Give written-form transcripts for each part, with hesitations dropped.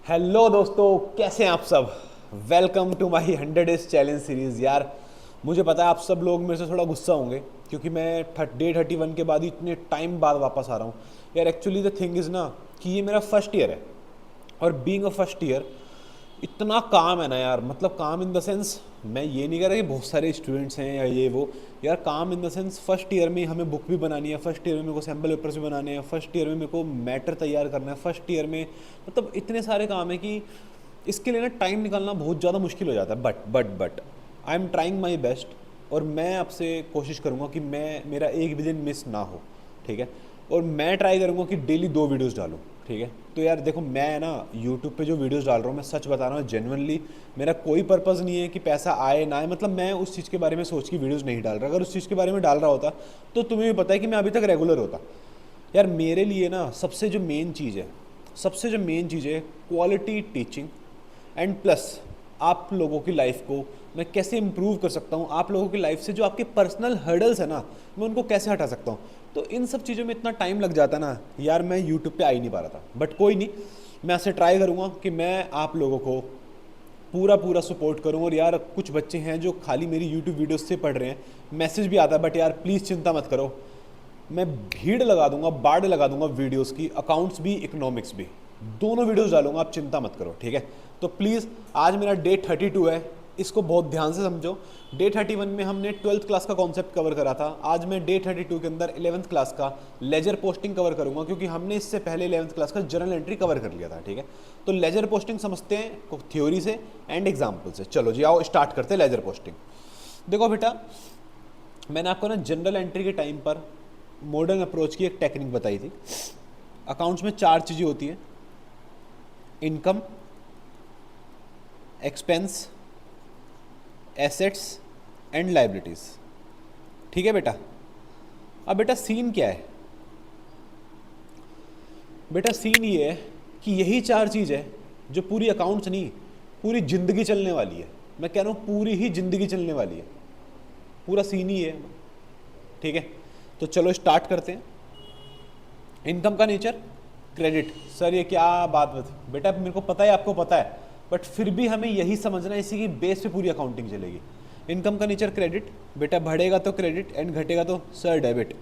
Hello दोस्तों, कैसे हैं आप सब। Welcome to my 100 days challenge series. यार मुझे पता है आप सब लोग मेरे से थोड़ा गुस्सा होंगे क्योंकि मैं डे 31 के बाद ही इतने टाइम बाद वापस आ रहा हूँ। यार एक्चुअली द थिंग इज़ ना कि ये मेरा फर्स्ट ईयर है और बीइंग अ फर्स्ट ईयर इतना काम है ना यार, मतलब काम इन द सेंस, मैं ये नहीं कह रहा कि बहुत सारे स्टूडेंट्स हैं या ये वो। यार काम in the sense first year में हमें बुक भी बनानी है, फर्स्ट ईयर में मेरे को सैम्पल पेपर्स भी बनाने हैं, फर्स्ट ईयर में मेरे को मैटर तैयार करना है, फर्स्ट ईयर में मतलब इतने सारे काम है कि इसके लिए ना टाइम निकालना बहुत ज़्यादा मुश्किल हो जाता है। But I am trying my best और मैं आपसे कोशिश करूँगा कि मेरा एक भी दिन मिस ना हो, ठीक है। और मैं ट्राई करूँगा कि डेली 2 वीडियोस डालूँ, ठीक है। तो यार देखो, मैं ना यूट्यूब पे जो वीडियोस डाल रहा हूँ, मैं सच बता रहा हूँ जेन्युइनली, मेरा कोई पर्पज़ नहीं है कि पैसा आए ना आए, मतलब मैं उस चीज़ के बारे में सोच के वीडियोस नहीं डाल रहा। अगर उस चीज़ के बारे में डाल रहा होता तो तुम्हें भी पता है कि मैं अभी तक रेगुलर होता। यार मेरे लिए ना सबसे जो मेन चीज़ है क्वालिटी टीचिंग एंड प्लस आप लोगों की लाइफ को मैं कैसे इम्प्रूव कर सकता हूँ, आप लोगों की लाइफ से जो आपके पर्सनल हर्डल्स है ना, मैं उनको कैसे हटा सकता हूँ। तो इन सब चीज़ों में इतना टाइम लग जाता ना यार, मैं यूट्यूब पे आ ही नहीं पा रहा था। बट कोई नहीं, मैं ऐसे ट्राई करूँगा कि मैं आप लोगों को पूरा पूरा सपोर्ट करूँ। और यार कुछ बच्चे हैं जो खाली मेरी यूट्यूब वीडियोस से पढ़ रहे हैं, मैसेज भी आता है, बट यार प्लीज़ चिंता मत करो, मैं भीड़ लगा दूंगा, बाढ़ लगा दूंगा वीडियोस की, अकाउंट्स भी इकोनॉमिक्स भी, दोनों वीडियोस डालूंगा, आप चिंता मत करो, ठीक है। तो प्लीज़ आज मेरा डे 32 है, इसको बहुत ध्यान से समझो। डे 31 में हमने 12th क्लास का कॉन्सेप्ट कवर करा था, आज मैं डे 32 के अंदर 11th क्लास का लेजर पोस्टिंग कवर करूंगा, क्योंकि हमने इससे पहले 11th क्लास का जर्नल एंट्री कवर कर लिया था, ठीक है। तो लेजर पोस्टिंग समझते हैं थ्योरी से एंड एग्जाम्पल से। चलो जी आओ स्टार्ट करते हैं लेजर पोस्टिंग। देखो बेटा, मैंने आपको ना जनरल एंट्री के टाइम पर मॉडर्न अप्रोच की एक टेक्निक बताई थी। अकाउंट्स में 4 चीज़ें होती हैं: income, expense, assets and liabilities, ठीक है बेटा। अब बेटा सीन क्या है, बेटा सीन ये है कि यही 4 चीज़ है जो पूरी अकाउंट्स नहीं, पूरी ज़िंदगी चलने वाली है। मैं कह रहा हूँ पूरी ही ज़िंदगी चलने वाली है, पूरा सीन ही है, ठीक है। तो चलो स्टार्ट करते हैं। इनकम का नेचर, क्रेडिट। सर ये क्या बात बेटा, मेरे को पता है आपको पता है, बट फिर भी हमें यही समझना है, इसी की बेस पे पूरी अकाउंटिंग चलेगी। इनकम का नेचर क्रेडिट, बेटा बढ़ेगा तो क्रेडिट एंड घटेगा तो सर डेबिट।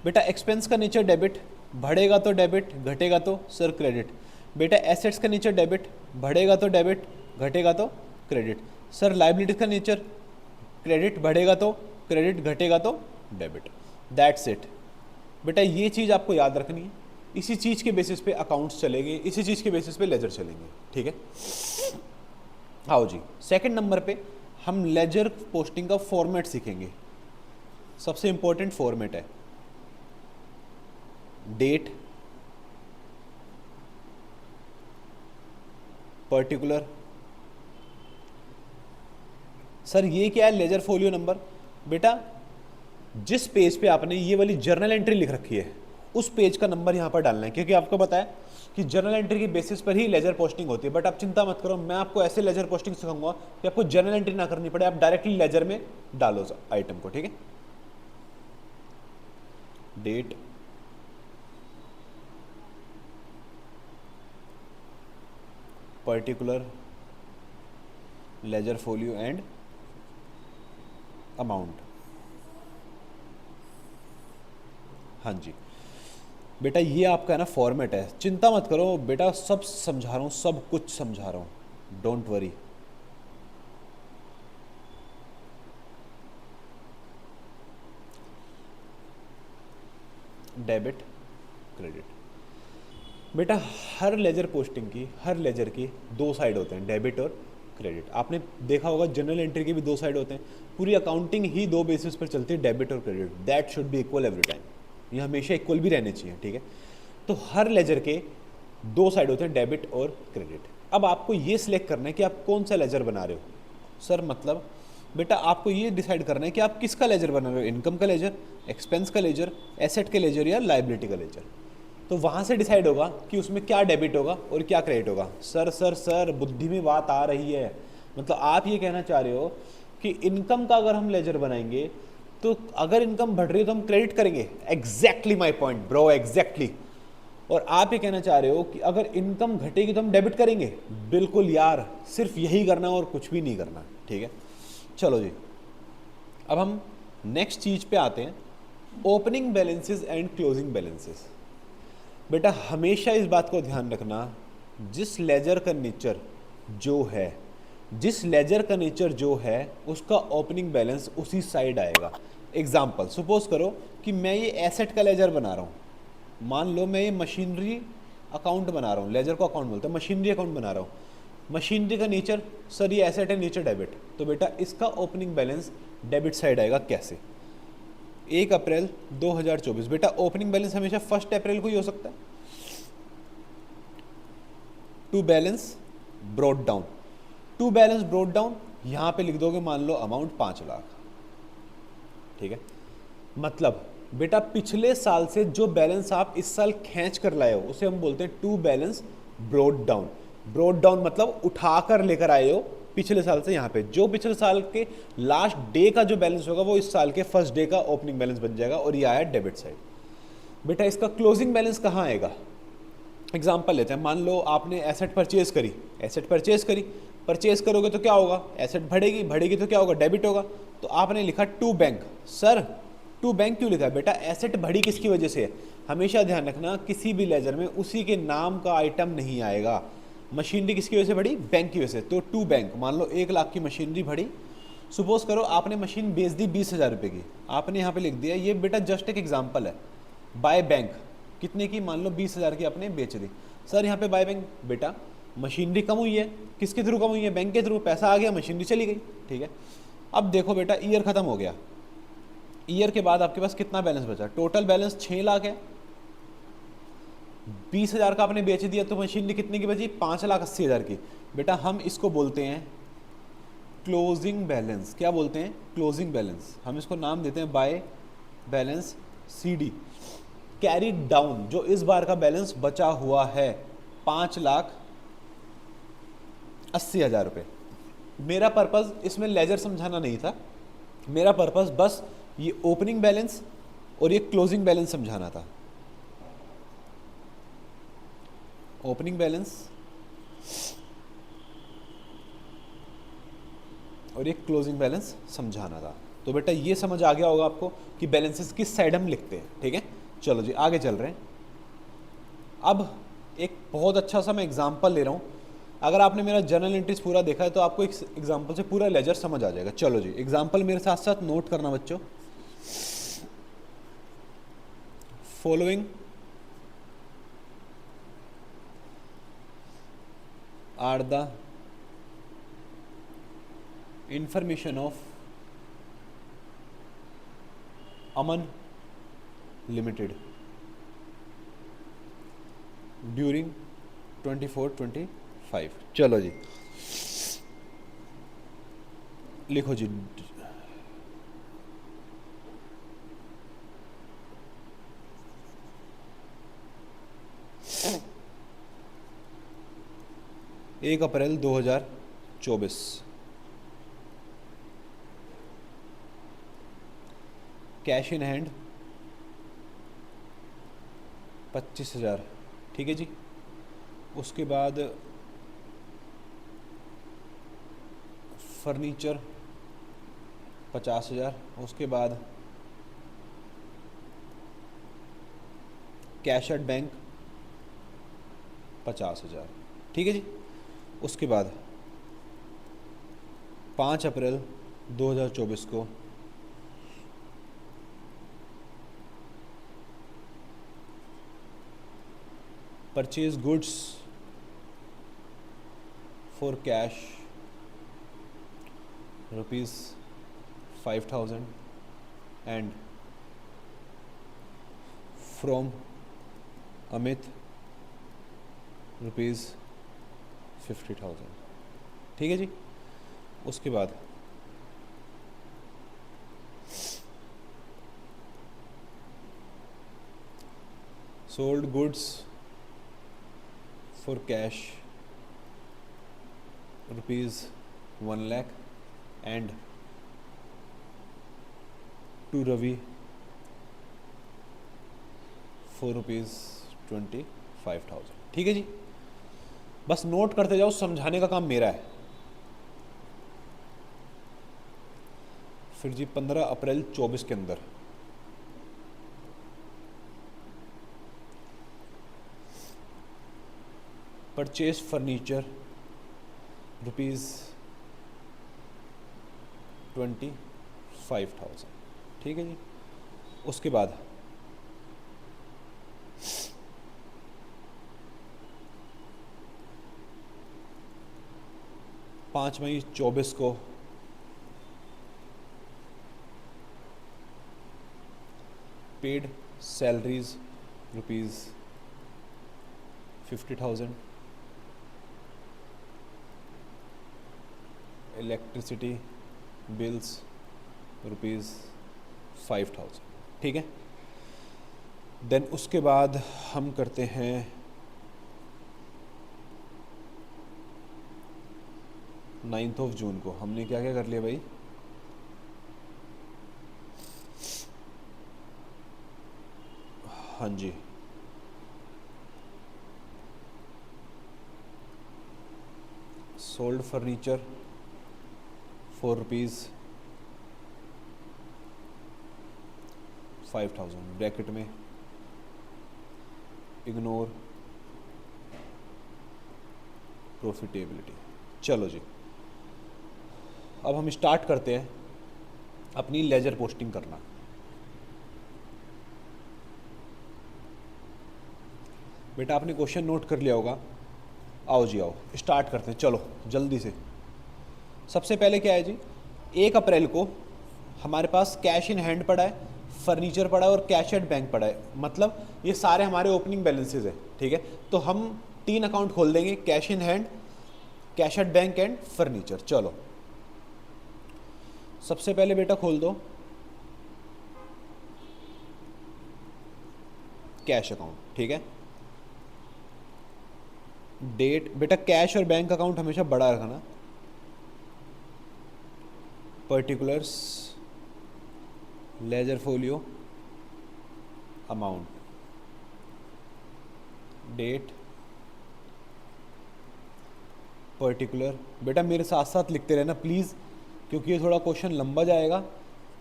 बेटा एक्सपेंस का नेचर डेबिट, बढ़ेगा तो डेबिट, घटेगा तो सर क्रेडिट। बेटा एसेट्स का नेचर डेबिट, बढ़ेगा तो डेबिट, घटेगा तो क्रेडिट। सर लाइबिलिटीज का नेचर क्रेडिट, बढ़ेगा तो क्रेडिट, घटेगा तो डेबिट। दैट्स इट बेटा, ये चीज़ आपको याद रखनी है। इसी चीज़ के बेसिस पे अकाउंट्स चलेंगे, इसी चीज़ के बेसिस पे लेजर चलेंगे, ठीक है। आओ जी, सेकंड नंबर पे हम लेजर पोस्टिंग का फॉर्मेट सीखेंगे। सबसे इंपॉर्टेंट फॉर्मेट है डेट, पर्टिकुलर। सर ये क्या है लेजर फोलियो नंबर? बेटा जिस पेज पे आपने ये वाली जर्नल एंट्री लिख रखी है उस पेज का नंबर यहाँ पर डालना है, क्योंकि आपको पता है कि जर्नल एंट्री की बेसिस पर ही लेजर पोस्टिंग होती है। बट आप चिंता मत करो, मैं आपको ऐसे लेजर पोस्टिंग सिखाऊंगा कि आपको जर्नल एंट्री ना करनी पड़े, आप डायरेक्टली लेजर में डालो आइटम को, ठीक है। Date, particular, ledger folio and amount. हाँ जी बेटा, ये आपका है ना फॉर्मेट है, चिंता मत करो बेटा, सब समझा रहा हूँ, सब कुछ समझा रहा हूँ, डोंट वरी। Debit, credit. बेटा हर लेजर पोस्टिंग की, हर लेजर की 2 साइड होते हैं, डेबिट और क्रेडिट। आपने देखा होगा जनरल एंट्री के भी 2 साइड होते हैं, पूरी अकाउंटिंग ही 2 बेसिस पर चलती है, डेबिट और credit. That should be equal every time, ये हमेशा इक्वल भी रहने चाहिए, ठीक है। तो हर लेजर के 2 साइड होते हैं, डेबिट और क्रेडिट। अब आपको ये सिलेक्ट करना है कि आप कौन सा लेजर बना रहे हो। सर मतलब बेटा आपको ये डिसाइड करना है कि आप किसका लेजर बना रहे हो, इनकम का लेजर, एक्सपेंस का लेजर, एसेट के लेजर या लाइबिलिटी का लेजर। तो वहाँ से डिसाइड होगा कि उसमें क्या डेबिट होगा और क्या क्रेडिट होगा। सर सर सर बुद्धि में बात आ रही है, मतलब आप ये कहना चाह रहे हो कि इनकम का अगर हम लेजर बनाएंगे तो अगर इनकम बढ़ रही है तो हम क्रेडिट करेंगे। Exactly my point bro, exactly. और आप ये कहना चाह रहे हो कि अगर इनकम घटेगी तो हम डेबिट करेंगे। बिल्कुल यार, सिर्फ यही करना और कुछ भी नहीं करना, ठीक है। चलो जी, अब हम नेक्स्ट चीज पे आते हैं, opening balances and closing balances. बेटा हमेशा इस बात को ध्यान रखना, जिस लेजर का नेचर जो है, जिस लेजर का नेचर जो है उसका ओपनिंग बैलेंस उसी साइड आएगा। एग्जाम्पल सपोज करो कि मैं ये एसेट का लेजर बना रहा हूँ, मान लो मैं ये मशीनरी अकाउंट बना रहा हूँ, लेजर को अकाउंट बोलते हैं, मशीनरी अकाउंट बना रहा हूँ। मशीनरी का नेचर सर ये एसेट है, नेचर डेबिट, तो बेटा इसका ओपनिंग बैलेंस डेबिट साइड आएगा। कैसे? 1 अप्रैल 2024, बेटा ओपनिंग बैलेंस हमेशा 1 अप्रैल को ही हो सकता है। To balance brought down, to balance brought down यहां पे लिख दोगे मान लो अमाउंट 5 लाख, ठीक है। मतलब बेटा पिछले साल से जो बैलेंस आप इस साल खींच कर लाए हो उसे हम बोलते हैं to balance brought down. Brought down मतलब उठाकर लेकर आए हो पिछले साल से, यहाँ पे जो पिछले साल के लास्ट डे का जो बैलेंस होगा वो इस साल के फर्स्ट डे का ओपनिंग बैलेंस बन जाएगा, और ये आया डेबिट साइड। बेटा इसका क्लोजिंग बैलेंस कहाँ आएगा? एग्जाम्पल लेते हैं, मान लो आपने एसेट परचेज करी, एसेट परचेज करी, परचेज करोगे तो क्या होगा? एसेट बढ़ेगी, बढ़ेगी तो क्या होगा? डेबिट होगा। तो आपने लिखा to bank. Sir to bank क्यों लिखा? बेटा एसेट बढ़ी किसकी वजह से है? हमेशा ध्यान रखना किसी भी लेजर में उसी के नाम का आइटम नहीं आएगा। मशीनरी किसकी वजह से बढ़ी? बैंक की वजह से, तो टू बैंक। मान लो 1 लाख की मशीनरी बढ़ी, सपोज करो आपने मशीन बेच दी 20,000 रुपये की, आपने यहाँ पे लिख दिया, ये बेटा जस्ट एक एग्जाम्पल है, बाय बैंक कितने की? मान लो 20,000 की आपने बेच दी। सर यहाँ पे बाय बैंक, बेटा मशीनरी कम हुई है, किसके थ्रू कम हुई है? बैंक के थ्रू, पैसा आ गया, मशीनरी चली गई, ठीक है। अब देखो बेटा ईयर खत्म हो गया, ईयर के बाद आपके पास कितना बैलेंस बचा? टोटल बैलेंस 6 लाख है, 20,000 का आपने बेच दिया तो मशीनरी कितने की बची? 5,80,000 की। बेटा हम इसको बोलते हैं क्लोजिंग बैलेंस। क्या बोलते हैं? Closing balance. हम इसको नाम देते हैं by balance CD। Carry down, जो इस बार का बैलेंस बचा हुआ है 5,80,000 रुपये। मेरा पर्पज़ इसमें लेजर समझाना नहीं था, मेरा पर्पज़ बस ये ओपनिंग बैलेंस और ये क्लोजिंग बैलेंस समझाना था। ओपनिंग बैलेंस और ये क्लोजिंग बैलेंस समझाना था। तो बेटा ये समझ आ गया होगा आपको कि बैलेंसेस किस साइड हम लिखते हैं, ठीक है। चलो जी आगे चल रहे हैं। अब एक बहुत अच्छा सा मैं एग्जांपल ले रहा हूँ, अगर आपने मेरा जर्नल एंट्रीज पूरा देखा है तो आपको एक एग्जांपल से पूरा लेजर समझ आ जाएगा। चलो जी एग्जांपल मेरे साथ साथ नोट करना बच्चों। Following are the information of Aman Limited during 24-25। चलो जी लिखो जी। 1 अप्रैल 2024, कैश इन हैंड 25,000, ठीक है जी। उसके बाद फर्नीचर 50,000, उसके बाद कैश एट बैंक 50,000, ठीक है जी। उसके बाद 5 अप्रैल 2024 को purchase goods for cash ₹5,000 and from Amit ₹50,000, ठीक है जी। उसके बाद sold goods for cash ₹1 lakh and to Ravi for 25,000। ठीक है जी, बस नोट करते जाओ, समझाने का काम मेरा है। फिर जी 15 अप्रैल 24 के अंदर परचेज फर्नीचर ₹25,000। ठीक है जी, उसके बाद 5 मई 24 को पेड सैलरीज ₹50,000, इलेक्ट्रिसिटी बिल्स ₹5,000। ठीक है, देन उसके बाद हम करते हैं 9 जून को। हमने क्या क्या कर लिया भाई, हाँ जी, सोल्ड फर्नीचर ₹5,000 ब्रैकेट में, इग्नोर प्रॉफिटेबिलिटी। चलो जी, अब हम स्टार्ट करते हैं अपनी लेजर पोस्टिंग करना। बेटा आपने क्वेश्चन नोट कर लिया होगा, आओ जी आओ स्टार्ट करते हैं, चलो जल्दी से। सबसे पहले क्या है जी, 1 अप्रैल को हमारे पास कैश इन हैंड पड़ा है, फर्नीचर पड़ा है और कैश एट बैंक पड़ा है, मतलब ये सारे हमारे ओपनिंग बैलेंसेज है। ठीक है, तो हम 3 अकाउंट खोल देंगे, cash in hand, cash at bank and furniture. चलो सबसे पहले बेटा खोल दो कैश अकाउंट। ठीक है, डेट बेटा कैश और बैंक अकाउंट हमेशा बड़ा रखना, particulars, ledger folio, amount, date, particular. बेटा मेरे साथ साथ लिखते रहना प्लीज़, क्योंकि ये थोड़ा क्वेश्चन लंबा जाएगा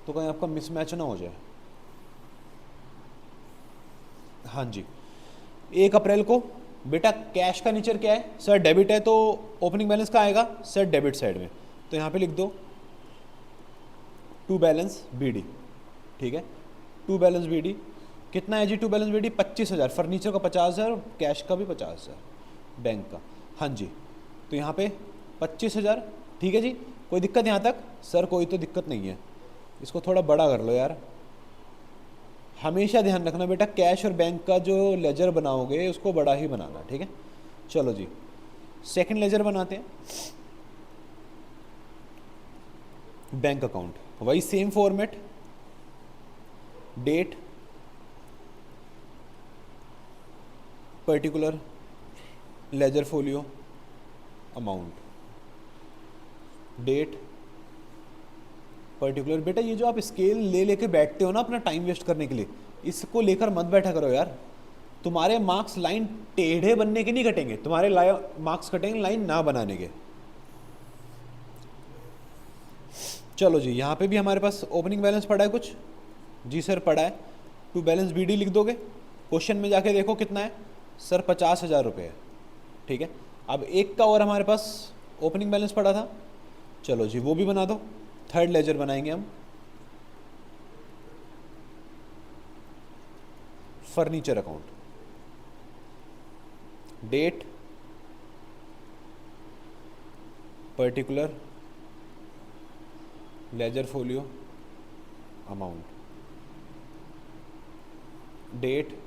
तो कहीं आपका मिसमैच ना हो जाए। हाँ जी, 1 अप्रैल को बेटा कैश का नेचर क्या है सर, डेबिट है, तो ओपनिंग बैलेंस का आएगा सर डेबिट साइड में, तो यहाँ पे लिख दो टू बैलेंस बीडी। ठीक है, टू बैलेंस बीडी कितना है जी, टू बैलेंस बीडी 25,000, फर्नीचर का 50,000, कैश का भी 50,000, बैंक का। हाँ जी, तो यहाँ पे 25,000। ठीक है जी, कोई दिक्कत यहाँ तक सर? कोई तो दिक्कत नहीं है, इसको थोड़ा बड़ा कर लो यार। हमेशा ध्यान रखना बेटा, कैश और बैंक का जो लेजर बनाओगे उसको बड़ा ही बनाना। ठीक है, चलो जी सेकंड लेजर बनाते हैं, बैंक अकाउंट, वही same format, date, particular, ledger folio, amount, date, particular. बेटा ये जो आप स्केल ले लेके बैठते हो ना अपना टाइम वेस्ट करने के लिए, इसको लेकर मत बैठा करो यार। तुम्हारे मार्क्स लाइन टेढ़े बनने के नहीं कटेंगे, तुम्हारे मार्क्स कटेंगे लाइन ना बनाने के। चलो जी, यहाँ पे भी हमारे पास ओपनिंग बैलेंस पड़ा है कुछ, जी सर पड़ा है, टू बैलेंस बीडी लिख दोगे, क्वेश्चन में जाके देखो कितना है सर, 50,000 रुपये है। ठीक है, अब एक का और हमारे पास ओपनिंग बैलेंस पड़ा था, चलो जी वो भी बना दो। थर्ड लेजर बनाएंगे हम, furniture account, date, particular, ledger folio, amount, date,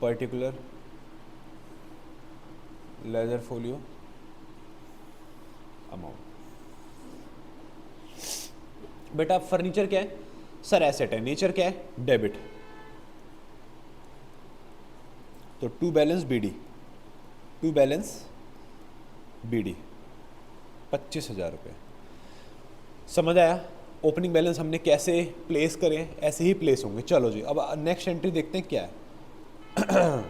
particular, ledger folio, amount. बेटा फर्नीचर क्या है सर? एसेट है। नेचर क्या है? डेबिट। तो to balance BD, to balance BD 25,000 रुपये। समझ आया? ओपनिंग बैलेंस हमने कैसे प्लेस करें ऐसे ही प्लेस होंगे। चलो जी, अब नेक्स्ट एंट्री देखते हैं क्या है।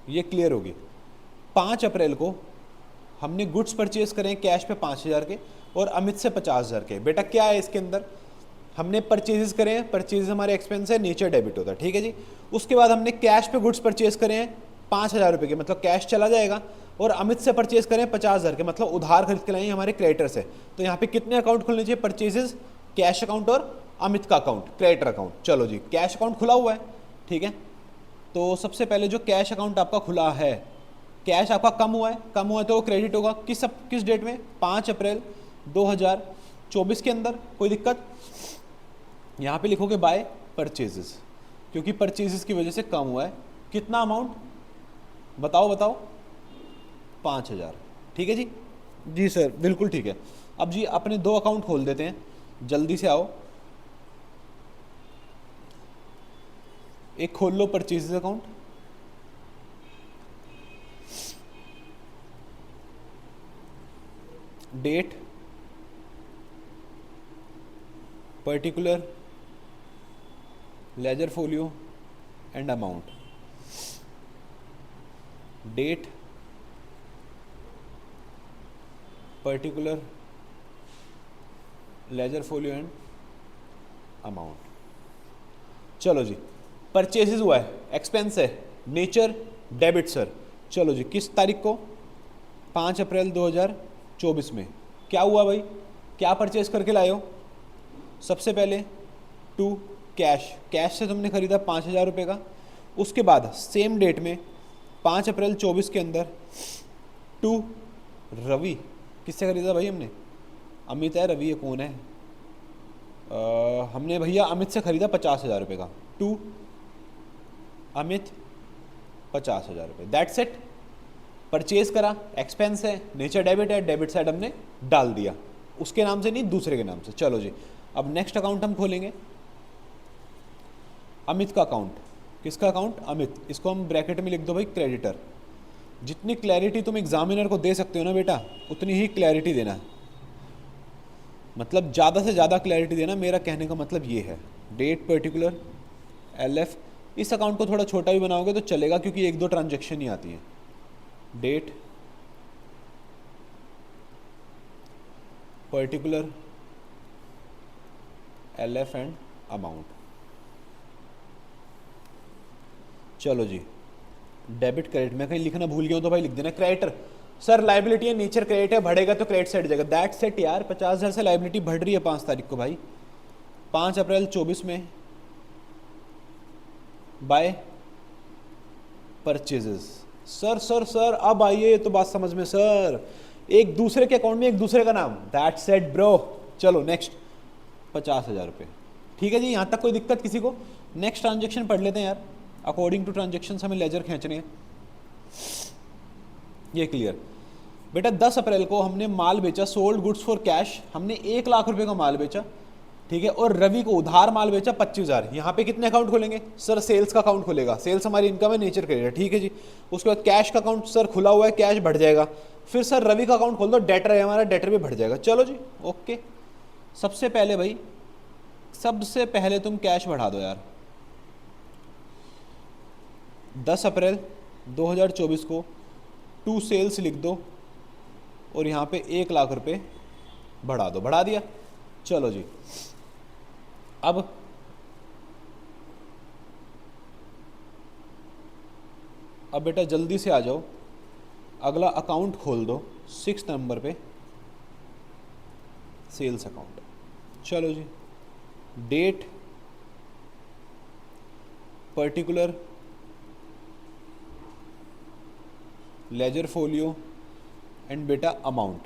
ये क्लियर होगी। 5 अप्रैल को हमने गुड्स परचेज करें कैश पे 5,000 के और अमित से 50,000 के। बेटा क्या है इसके अंदर, हमने परचेजेस करें, परचेज हमारे एक्सपेंस है, नेचर डेबिट होता है, ठीक है जी। उसके बाद हमने कैश पे गुड्स परचेज करें 5,000 रुपये के, मतलब कैश चला जाएगा, और अमित से परचेज करें 50,000 के, मतलब उधार खरीद के लाएंगे हमारे क्रेडिटर से। तो यहाँ पे कितने अकाउंट खुलने चाहिए, परचेजेस, कैश अकाउंट और अमित का अकाउंट, क्रेडिटर अकाउंट। चलो जी, कैश अकाउंट खुला हुआ है, ठीक है। तो सबसे पहले जो कैश अकाउंट आपका खुला है, कैश आपका कम हुआ है, कम हुआ है तो क्रेडिट होगा किस डेट में, 5 अप्रैल 2024 के अंदर। कोई दिक्कत, यहाँ पे लिखोगे बाय परचेजेस, क्योंकि परचेजेस की वजह से कम हुआ है। कितना अमाउंट बताओ बताओ, 5,000, ठीक है जी। जी सर बिल्कुल ठीक है। अब जी अपने 2 अकाउंट खोल देते हैं, जल्दी से आओ। एक खोल लो purchases account, date, particular, ledger folio and amount. Date, particular, ledger folio and amount. चलो जी, परचेजेस हुआ है, एक्सपेंस है, नेचर डेबिट सर। चलो जी, किस तारीख को, 5 अप्रैल 2024 में। क्या हुआ भाई, क्या परचेज करके लाए हो। सबसे पहले टू कैश, कैश से तुमने खरीदा 5,000 रुपये का। उसके बाद सेम डेट में 5 अप्रैल 24 के अंदर टू रवि, किससे खरीदा भाई हमने, अमित है, रवि ये कौन है, हमने भैया अमित से खरीदा 50,000 रुपये का। टू अमित 50,000 रुपये, दैट्स इट। परचेज करा, एक्सपेंस है, नेचर डेबिट है, डेबिट साइड हमने डाल दिया, उसके नाम से नहीं दूसरे के नाम से। चलो जी, अब नेक्स्ट अकाउंट हम खोलेंगे, अमित का अकाउंट। किसका अकाउंट, अमित। इसको हम ब्रैकेट में लिख दो भाई क्रेडिटर। जितनी क्लैरिटी तुम एग्जामिनर को दे सकते हो ना बेटा, उतनी ही क्लैरिटी देना, मतलब ज़्यादा से ज़्यादा क्लैरिटी देना, मेरा कहने का मतलब ये है। Date, particular, LF। इस अकाउंट को थोड़ा छोटा भी बनाओगे तो चलेगा, क्योंकि 1-2 ट्रांजेक्शन ही आती हैं। Date, particular, LF and amount. चलो जी, डेबिट क्रेडिट, मैं कहीं लिखना भूल गया हूँ तो भाई लिख देना। क्रेडिटर सर लाइबिलिटी है, नेचर क्रेडिट है, बढ़ेगा तो क्रेडिट साइड जाएगा, दैट सेट यार। 50,000 से लाइबिलिटी बढ़ रही है 5 तारीख को भाई, 5 अप्रैल 24 में, by purchases. Sir sir sir अब आइए, ये तो बात समझ में सर, एक दूसरे के अकाउंट में एक दूसरे का नाम, दैट सेट ब्रो। चलो नेक्स्ट, 50,000 रुपये, ठीक है जी, यहाँ तक कोई दिक्कत किसी को। नेक्स्ट ट्रांजेक्शन पढ़ लेते हैं यार, अकॉर्डिंग टू ट्रांजेक्शन हमें लेजर खींचने हैं, ये क्लियर। बेटा 10 अप्रैल को हमने माल बेचा, सोल्ड गुड्स फॉर कैश, हमने 1 लाख रुपए का माल बेचा, ठीक है, और रवि को उधार माल बेचा 25,000। यहाँ पे कितने अकाउंट खोलेंगे सर, सेल्स का अकाउंट खुलेगा, सेल्स हमारी इनकम है, नेचर क्रेडिट, ठीक है जी। उसके बाद कैश का अकाउंट सर खुला हुआ है, कैश बढ़ जाएगा। फिर सर रवि का अकाउंट खोल दो, डेटर है हमारा, डेटर भी बढ़ जाएगा। चलो जी ओके। सबसे पहले भाई, सबसे पहले तुम कैश बढ़ा दो यार, 10 अप्रैल 2024 को टू सेल्स लिख दो और यहाँ पे 1 लाख रुपए बढ़ा दो, बढ़ा दिया। चलो जी, अब बेटा जल्दी से आ जाओ, अगला अकाउंट खोल दो 6 नंबर पे, सेल्स अकाउंट। चलो जी, date, particular, ledger folio and बेटा अमाउंट,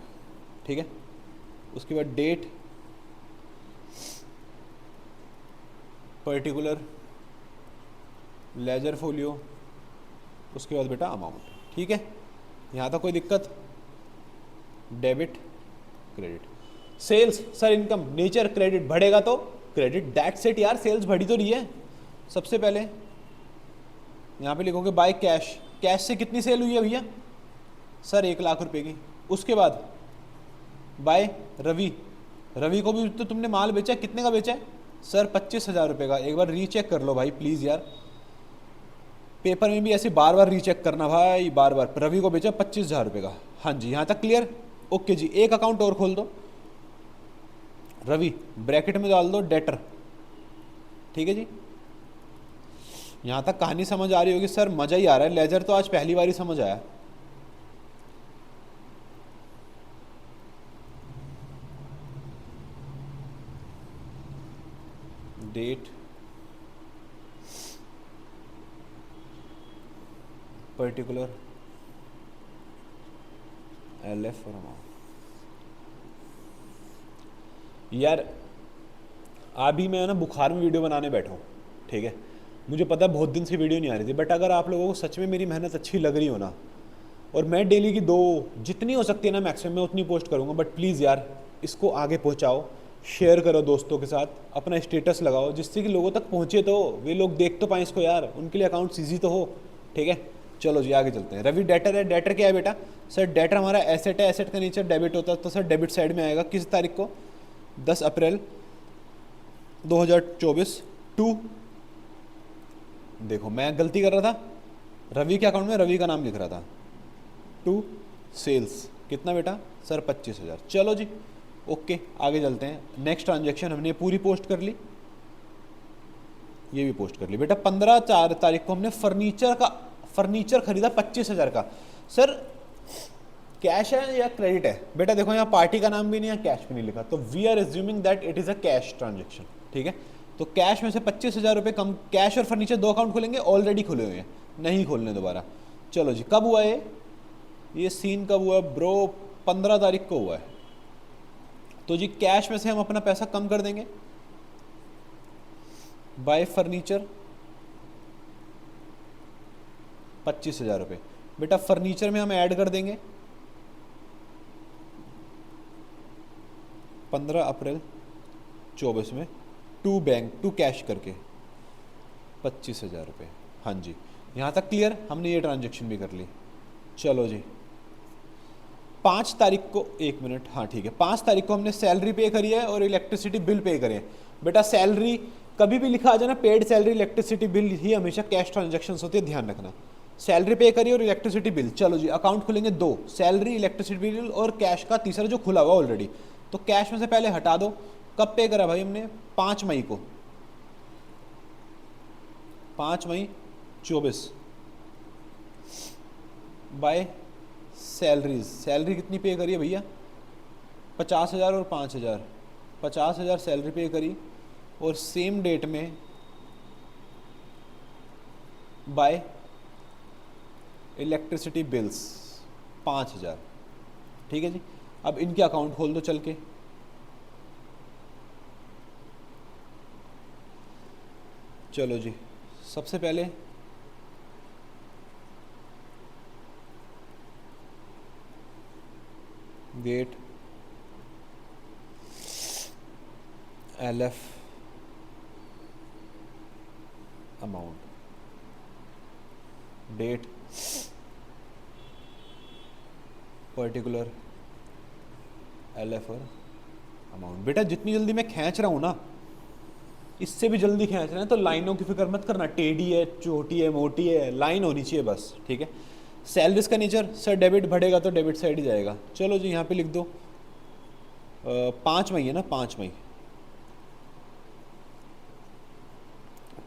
ठीक है। उसके बाद डेट, पर्टिकुलर, लेजर फोलियो, उसके बाद बेटा अमाउंट, ठीक है। यहाँ तक कोई दिक्कत, debit, credit, sales sir income, nature credit, बढ़ेगा तो क्रेडिट, दैट सेट यार, सेल्स बढ़ी तो रही है। सबसे पहले यहाँ पे लिखोगे बाय कैश, कैश से कितनी सेल हुई है भैया सर, 1 लाख रुपए की। उसके बाद बाय रवि, रवि को भी तो तुमने माल बेचा है, कितने का बेचा है सर? 25,000 रुपये का। एक बार रीचेक कर लो भाई प्लीज़ यार, पेपर में भी ऐसे बार बार रीचेक करना भाई, बार बार। रवि को बेचा 25,000 रुपये का। हाँ जी, यहाँ तक क्लियर? ओके जी, एक अकाउंट और खोल दो रवि, ब्रैकेट में डाल दो डेटर, ठीक है जी। यहाँ तक कहानी समझ आ रही होगी सर, मज़ा ही आ रहा है। लेजर तो आज पहली बार ही समझ आया। डेट, पर्टिकुलर, LF और अमाउंट। यार अभी मैं ना बुखार में वीडियो बनाने बैठा हूँ, ठीक है। मुझे पता है बहुत दिन से वीडियो नहीं आ रही थी, बट अगर आप लोगों को सच में मेरी मेहनत अच्छी लग रही हो ना, और मैं डेली की 2 जितनी हो सकती है ना मैक्सिमम मैं उतनी पोस्ट करूँगा, बट प्लीज़ यार इसको आगे पहुँचाओ, शेयर करो दोस्तों के साथ, अपना स्टेटस लगाओ, जिससे कि लोगों तक पहुँचे तो वे लोग देख तो पाएँ इसको यार, उनके लिए अकाउंट ईजी तो हो, ठीक है। चलो जी आगे चलते हैं। रवि डेटर है, डेटर क्या है बेटा? सर डेटर हमारा एसेट है, एसेट का नेचर डेबिट होता है, तो सर डेबिट साइड में आएगा। किस तारीख को? 10 अप्रैल 2024 टू, देखो मैं गलती कर रहा था, रवि के अकाउंट में रवि का नाम लिख रहा था, टू सेल्स। कितना बेटा? सर 25,000। चलो जी ओके, आगे चलते हैं। नेक्स्ट ट्रांजेक्शन हमने पूरी पोस्ट कर ली, ये भी पोस्ट कर ली बेटा। 15 तारीख को हमने फर्नीचर खरीदा 25,000 का। सर कैश है या क्रेडिट है? बेटा देखो यहाँ पार्टी का नाम भी नहीं है, कैश भी नहीं लिखा, तो we are assuming that it is a cash transaction, ठीक है। तो कैश में से 25,000 रुपये कम, कैश और फर्नीचर 2 अकाउंट खोलेंगे, ऑलरेडी खुले हुए हैं, नहीं खोलने दोबारा। चलो जी, कब हुआ ये सीन कब हुआ ब्रो? 15 तारीख को हुआ है। तो जी कैश में से हम अपना पैसा कम कर देंगे, बाय फर्नीचर 25,000 रुपये। बेटा फर्नीचर में हम ऐड कर देंगे 15 अप्रैल 24 में टू कैश करके 25,000 रुपये। हाँ जी, यहाँ तक क्लियर? हमने ये ट्रांजेक्शन भी कर ली। चलो जी 5 तारीख को, 1 मिनट, हाँ ठीक है, 5 तारीख को हमने सैलरी पे करी है और इलेक्ट्रिसिटी बिल पे करे हैं। बेटा सैलरी कभी भी लिखा आ जाए ना, पेड सैलरी इलेक्ट्रिसिटी बिल ही हमेशा कैश ट्रांजेक्शन होती है, ध्यान रखना। सैलरी पे करी और इलेक्ट्रिसिटी बिल। चलो जी अकाउंट खुलेंगे 2, सैलरी, इलेक्ट्रिसिटी बिल और कैश का तीसरा जो खुला हुआ ऑलरेडी। तो कैश में से पहले हटा दो। कब पे करा भाई हमने? 5 मई को, 5 मई 24 बाय सैलरीज। सैलरी कितनी पे करी है भैया? 50,000 और 5,000, 50,000 सैलरी पे करी, और सेम डेट में बाय इलेक्ट्रिसिटी बिल्स 5,000, ठीक है जी। अब इनके अकाउंट खोल दो चल के। चलो जी सबसे पहले date, LF, amount, date, particular, LF और अमाउंट। बेटा जितनी जल्दी मैं खींच रहा हूँ ना, इससे भी जल्दी खींच रहे हैं, तो लाइनों की फिक्र मत करना, टेढ़ी है, छोटी है, मोटी है, लाइन होनी चाहिए बस, ठीक है। सैलरीज का नेचर सर डेबिट बढ़ेगा तो डेबिट साइड ही जाएगा। चलो जी यहाँ पे लिख दो 5 मई है ना, 5 मई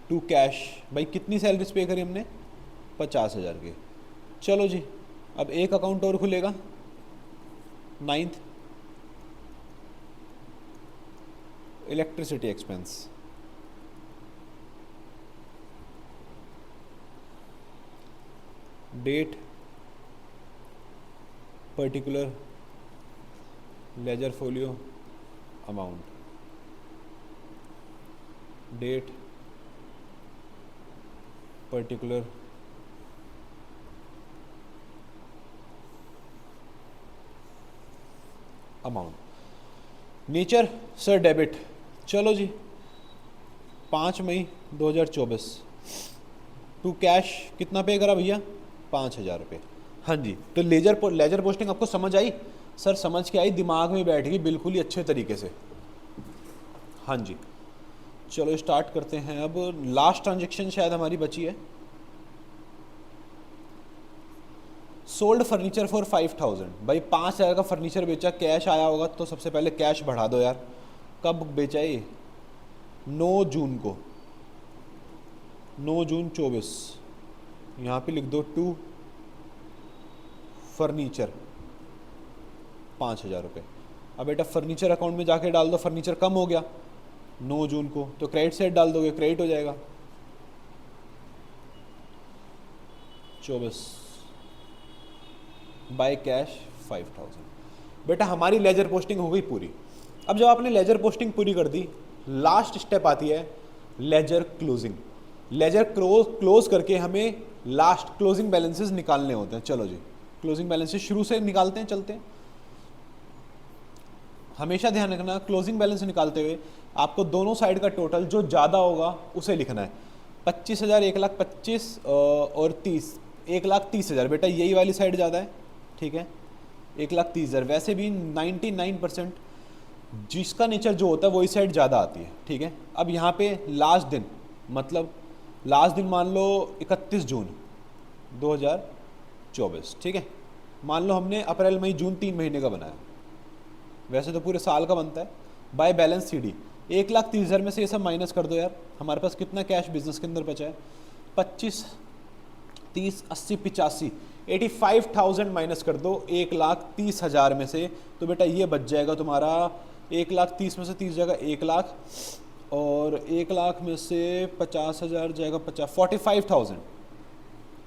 टू कैश। भाई कितनी सैलरीज पे करी हमने? 50,000 की। चलो जी अब एक अकाउंट और खुलेगा 9th, electricity expense, date, particular, ledger folio, amount, date, particular, amount, nature sir debit. चलो जी 5 मई 2024 टू कैश कितना पे करा भैया? 5,000 रुपये। हाँ जी, तो लेजर पोस्टिंग आपको समझ आई? सर समझ के आई, दिमाग में बैठ गई बिल्कुल ही अच्छे तरीके से। हाँ जी, चलो स्टार्ट करते हैं। अब लास्ट ट्रांजेक्शन शायद हमारी बची है। Sold furniture for 5000। भाई 5000 का फर्नीचर बेचा, कैश आया होगा तो सबसे पहले कैश बढ़ा दो यार। कब बेचा ये? 9 जून को, 9 जून 24। यहाँ पे लिख दो टू फर्नीचर 5000 रुपये। अब बेटा फर्नीचर अकाउंट में जाके डाल दो, फर्नीचर कम हो गया 9 जून को, तो क्रेडिट साइड डाल दोगे, क्रेडिट हो जाएगा 24 बाय कैश 5000। बेटा हमारी लेजर पोस्टिंग हो गई पूरी। अब जब आपने लेजर पोस्टिंग पूरी कर दी, लास्ट स्टेप आती है लेजर क्लोजिंग। लेजर क्लोज करके हमें लास्ट क्लोजिंग बैलेंसेस निकालने होते हैं। चलो जी, क्लोजिंग बैलेंसेस शुरू से निकालते हैं, चलते हैं। हमेशा ध्यान रखना, क्लोजिंग बैलेंस निकालते हुए आपको दोनों साइड का टोटल जो ज़्यादा होगा उसे लिखना है। 25,000, 1,25,000 और 30, 1,30,000। बेटा यही वाली साइड ज़्यादा है, ठीक है, 1,30,000। वैसे भी 99% जिसका नेचर जो होता है वही साइड ज़्यादा आती है, ठीक है। अब यहाँ पे लास्ट दिन, मतलब लास्ट दिन मान लो 31 जून 2024, ठीक है। मान लो हमने अप्रैल मई जून 3 महीने का बनाया, वैसे तो पूरे साल का बनता है। बाय बैलेंस CD 1,30,000 में से ये सब माइनस कर दो यार। हमारे पास कितना कैश बिजनेस के अंदर बचा है? 25, 30, 80, 85, 85,000 माइनस कर दो 1,30,000 में से, तो बेटा ये बच जाएगा तुम्हारा 1,30,000 में से 30 जाएगा 1,00,000, और 1,00,000 में से 50,000 जाएगा 45,000।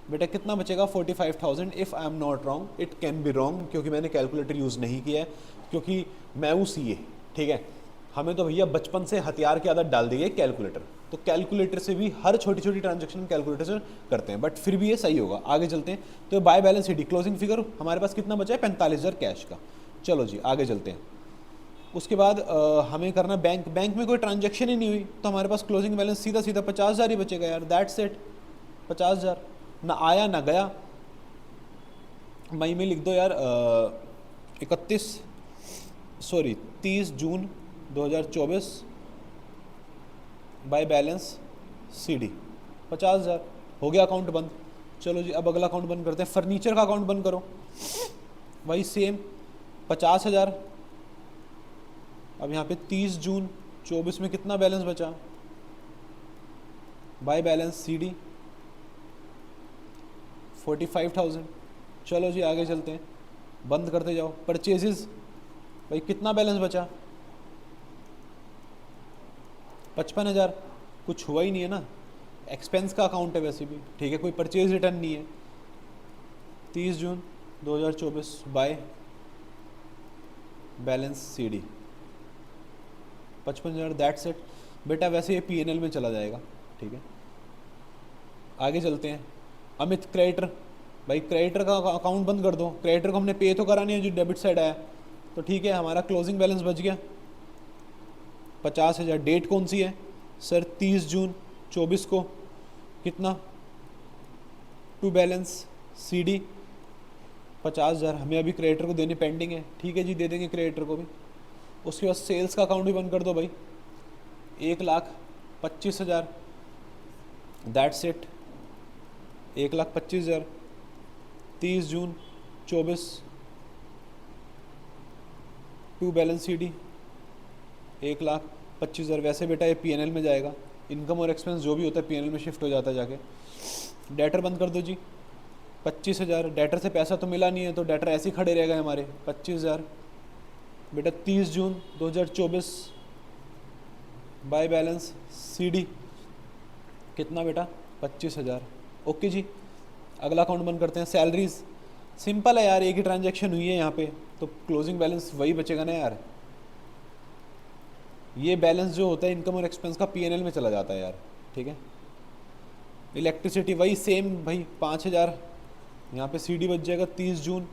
बेटा कितना बचेगा? 45,000। If I am not wrong, it can be wrong, क्योंकि मैंने कैलकुलेटर यूज़ नहीं किया है, क्योंकि मैं हूँ CA, ठीक है। हमें तो भैया बचपन से हथियार की आदत डाल दी है कैलकुलेटर, तो कैलकुलेटर से भी हर छोटी छोटी ट्रांजेक्शन कैलकुलेटर से करते हैं, बट फिर भी ये सही होगा। आगे चलते हैं। तो by balance CD closing figure हमारे पास कितना बचा है? 45,000 कैश का। चलो जी आगे चलते हैं। उसके बाद हमें करना बैंक में कोई ट्रांजेक्शन ही नहीं हुई, तो हमारे पास क्लोजिंग बैलेंस सीधा 50,000 ही बचेगा यार। That's it, 50,000। ना आया ना गया। मई में लिख दो यार 30 जून 2024 बाय बैलेंस CD 50,000। हो गया अकाउंट बंद। चलो जी अब अगला अकाउंट बंद करते हैं। फर्नीचर का अकाउंट बंद करो, वही सेम 50,000। अब यहाँ पे 30 जून 24 में कितना बैलेंस बचा? By balance CD 45,000। चलो जी आगे चलते हैं, बंद करते जाओ। परचेजेस भाई कितना बैलेंस बचा? 55,000। कुछ हुआ ही नहीं है ना, एक्सपेंस का अकाउंट है वैसे भी, ठीक है, कोई परचेज रिटर्न नहीं है। 30 जून 2024 by balance CD 55,000। That's it. बेटा वैसे ये P&L में चला जाएगा, ठीक है। आगे चलते हैं। अमित क्रेडिटर, भाई क्रेडिटर का अकाउंट बंद कर दो। क्रेडिटर को हमने पे तो करा नहीं है, जो डेबिट साइड आया, तो ठीक है। हमारा क्लोजिंग बैलेंस बच गया 50,000। डेट कौन सी है सर? 30 जून 24 को। कितना? To balance CD 50,000। हमें अभी क्रेडिटर को देने पेंडिंग है, ठीक है जी, दे देंगे क्रेडिटर को भी। उसके बाद सेल्स का अकाउंट भी बंद कर दो भाई, 1,25,000। That's it, 1,25,000। 30 June 24 to balance CD 1,25,000। वैसे बेटा ये P&L में जाएगा, इनकम और एक्सपेंस जो भी होता है P&L में शिफ्ट हो जाता है जाके। डेटर बंद कर दो जी 25,000। डेटर से पैसा तो मिला नहीं है, तो डेटर ऐसे ही खड़े रह गए हमारे 25,000। बेटा 30 जून 2024 बाय बैलेंस CD कितना बेटा? 25,000। ओके जी अगला अकाउंट बंद करते हैं। सैलरीज सिंपल है यार, एक ही ट्रांजैक्शन हुई है यहाँ पे, तो क्लोजिंग बैलेंस वही बचेगा ना यार। ये बैलेंस जो होता है इनकम और एक्सपेंस का P&L में चला जाता है यार, ठीक है। इलेक्ट्रिसिटी वही सेम भाई 5,000। यहाँ पे CD बच जाएगा 30 जून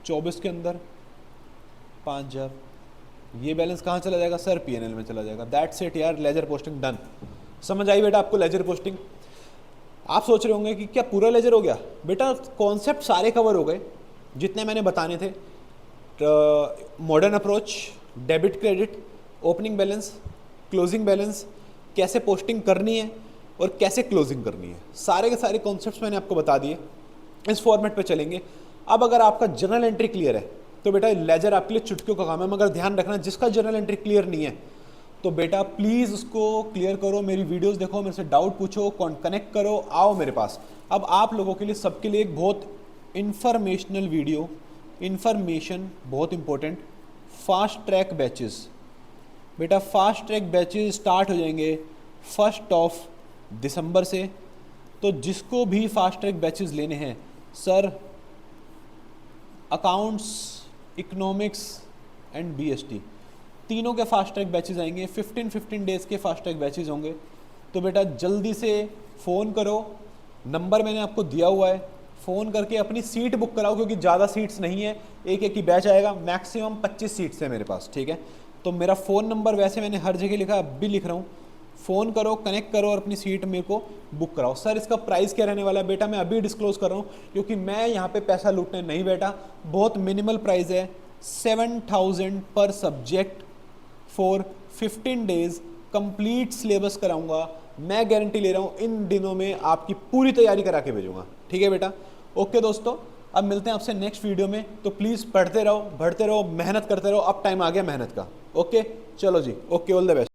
24 के अंदर 5,000। ये बैलेंस कहाँ चला जाएगा सर? P&L में चला जाएगा। दैट्स इट यार, लेजर पोस्टिंग डन। समझ आई बेटा आपको लेजर पोस्टिंग? आप सोच रहे होंगे कि क्या पूरा लेजर हो गया? बेटा कॉन्सेप्ट सारे कवर हो गए जितने मैंने बताने थे। Modern approach, debit credit, opening balance, closing balance, कैसे पोस्टिंग करनी है और कैसे क्लोजिंग करनी है, सारे के सारे कॉन्सेप्ट्स मैंने आपको बता दिए। इस फॉर्मेट पे चलेंगे। अब अगर आपका जर्नल एंट्री क्लियर है तो बेटा लेजर आपके लिए चुटकियों का काम है, मगर ध्यान रखना जिसका जर्नल एंट्री क्लियर नहीं है तो बेटा प्लीज़ उसको क्लियर करो, मेरी वीडियोस देखो, मेरे से डाउट पूछो, कनेक्ट करो, आओ मेरे पास। अब आप लोगों के लिए, सबके लिए एक बहुत इंफॉर्मेशनल वीडियो, इंफॉर्मेशन बहुत इंपॉर्टेंट, फास्ट ट्रैक बैचेस। बेटा फास्ट ट्रैक बैचेस स्टार्ट हो जाएंगे 1 दिसंबर से। तो जिसको भी फास्ट ट्रैक बैचेस लेने हैं sir, accounts, economics and BST तीनों के फास्ट ट्रैक बैचेस आएंगे। 15 डेज़ के फास्ट ट्रैक बैचेस होंगे। तो बेटा जल्दी से फ़ोन करो, नंबर मैंने आपको दिया हुआ है, फ़ोन करके अपनी सीट बुक कराओ, क्योंकि ज़्यादा सीट्स नहीं है, एक एक ही बैच आएगा, मैक्सिमम 25 सीट्स है मेरे पास, ठीक है। तो मेरा फ़ोन नंबर वैसे मैंने हर जगह लिखा, अब भी लिख रहा हूँ, फ़ोन करो, कनेक्ट करो और अपनी सीट मेरे को बुक कराओ। सर इसका प्राइस क्या रहने वाला है बेटा, मैं अभी डिस्क्लोज़ कर रहा हूँ, क्योंकि मैं यहाँ पे पैसा लूटने नहीं बैठा। बहुत मिनिमल प्राइस है, 7000 पर subject for 15 days, complete syllabus कराऊंगा। मैं गारंटी ले रहा हूँ इन दिनों में आपकी पूरी तैयारी करा के भेजूंगा, ठीक है बेटा। ओके दोस्तों, अब मिलते हैं आपसे नेक्स्ट वीडियो में। तो प्लीज़ पढ़ते रहो, बढ़ते रहो, मेहनत करते रहो, अब टाइम आ गया मेहनत का। ओके चलो जी, ओके, ऑल द बेस्ट।